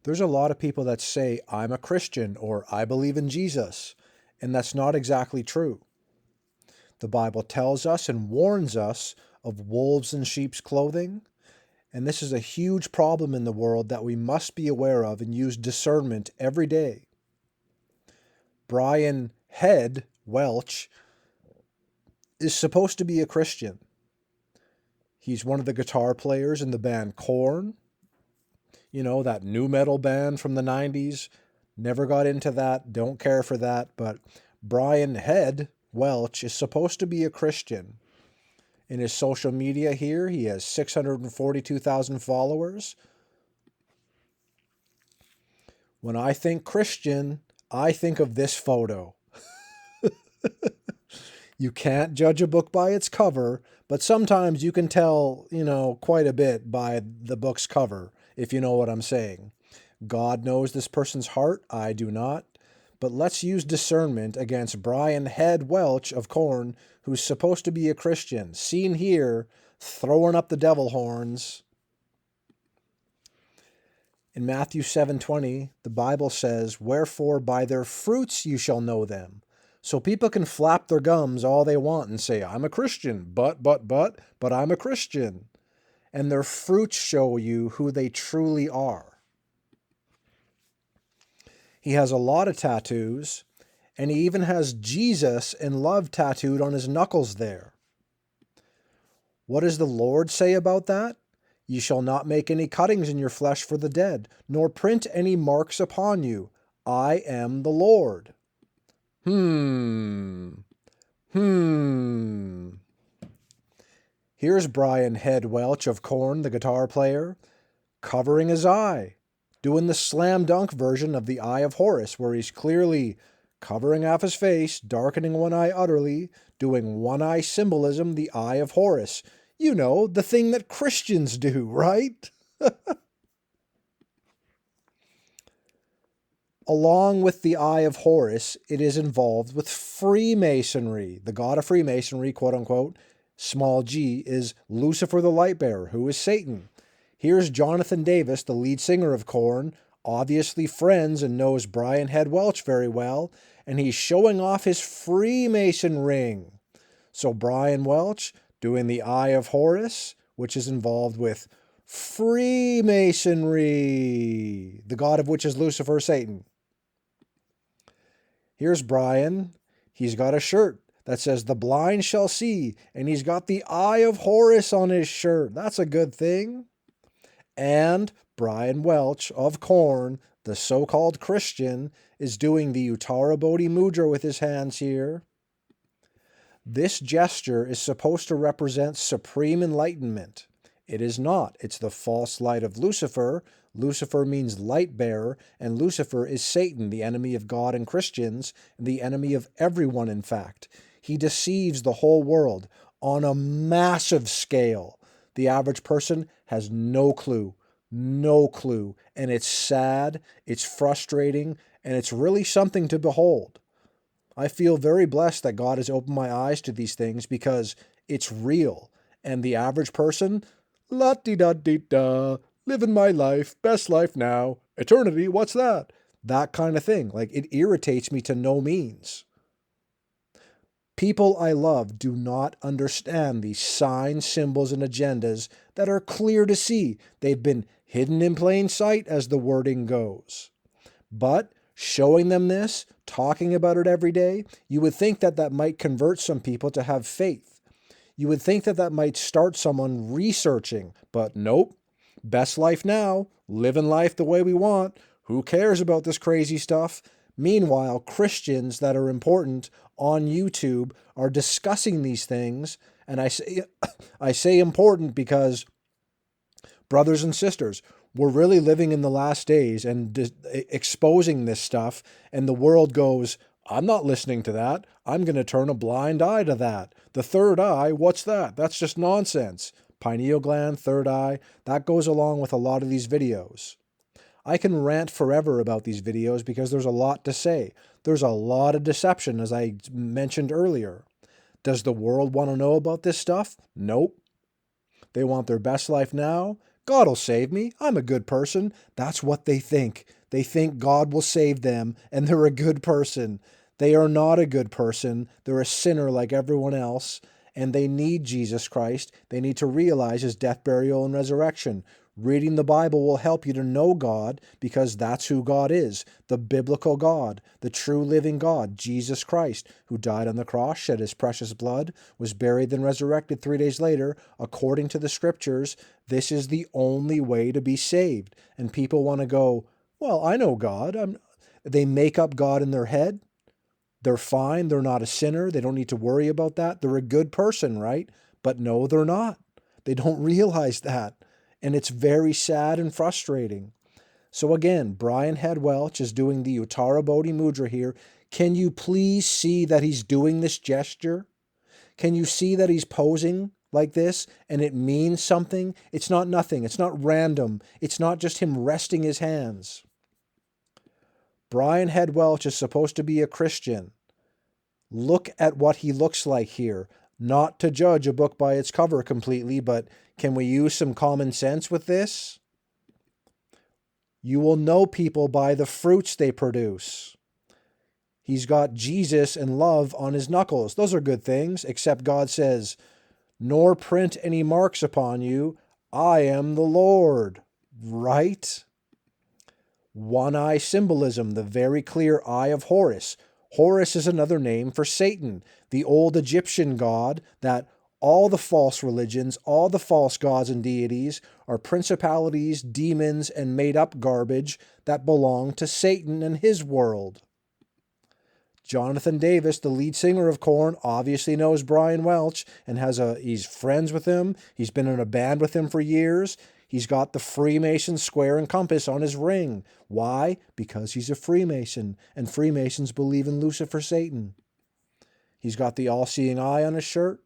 There's a lot of people that say, I'm a Christian or I believe in Jesus, and that's not exactly true. The Bible tells us and warns us of wolves in sheep's clothing, and this is a huge problem in the world that we must be aware of and use discernment every day. Brian Head Welch is supposed to be a Christian. He's one of the guitar players in the band Korn. You know, that new metal band from the 90s. Never got into that, don't care for that, but Brian Head Welch is supposed to be a Christian. In his social media here, he has 642,000 followers. When I think Christian, I think of this photo. You can't judge a book by its cover, but sometimes you can tell, quite a bit by the book's cover, if you know what I'm saying. God knows this person's heart, I do not. But let's use discernment against Brian Head Welch of Korn, who's supposed to be a Christian, seen here throwing up the devil horns. In Matthew 7:20, the Bible says, "Wherefore by their fruits you shall know them." So people can flap their gums all they want and say, I'm a Christian, but I'm a Christian. And their fruits show you who they truly are. He has a lot of tattoos, and he even has Jesus and love tattooed on his knuckles there. What does the Lord say about that? Ye shall not make any cuttings in your flesh for the dead, nor print any marks upon you. I am the Lord. Here's Brian Head Welch of Korn, the guitar player, covering his eye, doing the slam dunk version of the Eye of Horus, where he's clearly covering half his face, darkening one eye utterly, doing one eye symbolism, the Eye of Horus. You know, the thing that Christians do, right? Along with the Eye of Horus, it is involved with Freemasonry. The god of Freemasonry, quote unquote, small g, is Lucifer the light bearer, who is Satan. Here's Jonathan Davis, the lead singer of Korn, obviously friends and knows Brian Head Welch very well, and he's showing off his Freemason ring. So Brian Welch doing the Eye of Horus, which is involved with Freemasonry, the god of which is Lucifer, Satan. Here's Brian. He's got a shirt that says, "The blind shall see," and he's got the Eye of Horus on his shirt. That's a good thing. And Brian Welch of Korn, the so-called Christian, is doing the Uttara Bodhi Mudra with his hands here. This gesture is supposed to represent supreme enlightenment. It is not. It's the false light of Lucifer. Lucifer means light bearer, and Lucifer is Satan, the enemy of God and Christians, and the enemy of everyone, in fact. He deceives the whole world on a massive scale. The average person has no clue, and it's sad, it's frustrating, and it's really something to behold. I feel very blessed that God has opened my eyes to these things because it's real, and the average person, la-di-da-di-da, living my life, best life now, eternity, what's that? That kind of thing. Like, it irritates me to no means. People I love do not understand these signs, symbols, and agendas that are clear to see. They've been hidden in plain sight, as the wording goes. But showing them this, talking about it every day, you would think that that might convert some people to have faith. You would think that that might start someone researching, but nope. Best life now, living life the way we want. Who cares about this crazy stuff? Meanwhile, Christians that are important on YouTube are discussing these things, and I say important because, brothers and sisters, we're really living in the last days and exposing this stuff, and the world goes, I'm not listening to that. I'm going to turn a blind eye to that. The third eye, what's that? That's just nonsense. Pineal gland, third eye, that goes along with a lot of these videos. I can rant forever about these videos because there's a lot to say. There's a lot of deception, as I mentioned earlier. Does the world want to know about this stuff? Nope. They want their best life now. God will save me. I'm a good person. That's what they think. They think God will save them and they're a good person. They are not a good person. They're a sinner like everyone else, and they need Jesus Christ. They need to realize his death, burial, and resurrection. Reading the Bible will help you to know God, because that's who God is, the biblical God, the true living God, Jesus Christ, who died on the cross, shed his precious blood, was buried, then resurrected 3 days later, according to the scriptures. This is the only way to be saved. And people want to go, well, I know God. They make up God in their head. They're fine. They're not a sinner. They don't need to worry about that. They're a good person, right? But no, they're not. They don't realize that. And it's very sad and frustrating. So again, Brian Head Welch is doing the Uttara Bodhi Mudra here. Can you please see that he's doing this gesture? Can you see that he's posing like this and it means something? It's not nothing. It's not random. It's not just him resting his hands. Brian Head Welch is supposed to be a Christian. Look at what he looks like here. Not to judge a book by its cover completely, but can we use some common sense with this? You will know people by the fruits they produce. He's got Jesus and love on his knuckles. Those are good things, except God says, nor print any marks upon you. I am the Lord. Right? One eye symbolism, the very clear eye of Horus. Horus is another name for Satan, the old Egyptian god that all the false religions, all the false gods and deities are principalities, demons, and made-up garbage that belong to Satan and his world. Jonathan Davis, the lead singer of Korn, obviously knows Brian Welch and he's friends with him. He's been in a band with him for years. He's got the Freemason square and compass on his ring. Why? Because he's a Freemason, and Freemasons believe in Lucifer, Satan. He's got the all-seeing eye on his shirt.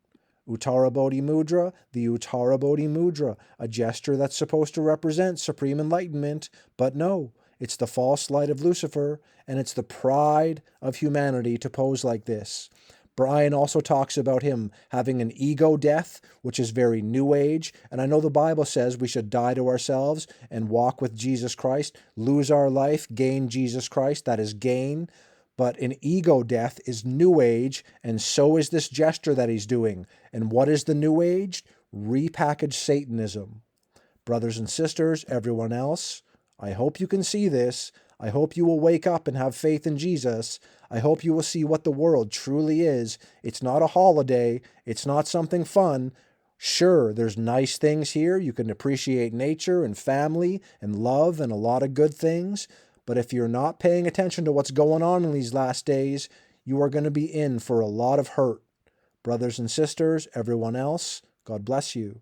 Uttara Bodhi Mudra, the Uttara Bodhi Mudra, a gesture that's supposed to represent supreme enlightenment, but no, it's the false light of Lucifer, and it's the pride of humanity to pose like this. Brian also talks about him having an ego death, which is very New Age. And I know the Bible says we should die to ourselves and walk with Jesus Christ, lose our life, gain Jesus Christ. That is gain. But an ego death is New Age, and so is this gesture that he's doing. And what is the New Age? Repackaged Satanism. Brothers and sisters, everyone else, I hope you can see this. I hope you will wake up and have faith in Jesus. I hope you will see what the world truly is. It's not a holiday. It's not something fun. Sure, there's nice things here. You can appreciate nature and family and love and a lot of good things. But if you're not paying attention to what's going on in these last days, you are going to be in for a lot of hurt. Brothers and sisters, everyone else, God bless you.